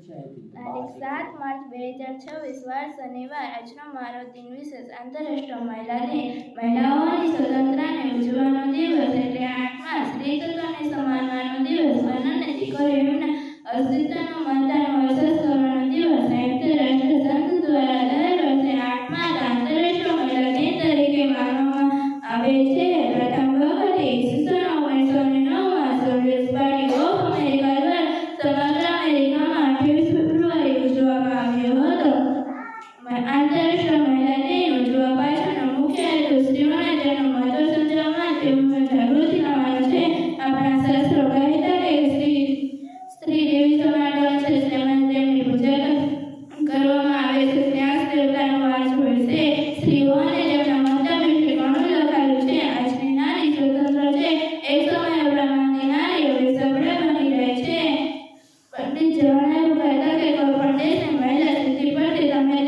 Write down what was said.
તારીખ 7 માર્ચ 2026 વાર શનિવાર આજનો મારો દિન વિશેષ આંતરરાષ્ટ્રીય મહિલા દિન મહિલાઓની સ્વતંત્રતાને ઉજવવાનો દિવસ એટલે 8 માર્ચ સ્ત્રી તત્વને સન્માનવાનો દિવસ અને દીકરીઓના અસ્તિત્વનો માનતાનો અહેસાસ કરવાનો દિવસ સંયુક્ત રાષ્ટ્ર સંઘ દ્વારા દર વર્ષે 8 માર્ચ આંતરરાષ્ટ્રીય મહિલા દિન તરીકે માનવામાં આવે છે. પ્રથમ વખત ઈસવીસન 1909માં સોશિયલિસ્ટ પાર્ટી ઓફ અમેરિકા દ્વારા સમગ્ર અમેરિકામાં 28 ફેબ્રુઆરી ઉજવવામાં આવ્યો હતો. આંતરરાષ્ટ્રીય મહિલા દિન ઉજવવા પાછળનો મુખ્ય હેતુ સ્ત્રીઓના જન્મ મહત્વ સમજાવવા તેઓમાં જાગૃતિ લાવવાનો છે. આપણા શાસ્ત્રો કહેતા કે સ્ત્રી દેવી સમાન છે, તેમજ તેમની પૂજા કરવામાં આવે છે ત્યાં દેવતાનો વાસ હોય છે. સ્ત્રીઓને તેમના મહત્વ વિશે ઘણું લખાયું છે. આજની નારી સ્વતંત્ર છે. એક સમયે બ્રહ્માંડની નારી હવે સબળા બની રહી છે. પંડિત જવાહરલાલ કહેતા કે કોઈ પણ દેશની મહિલા સ્થિતિ પરથી તમે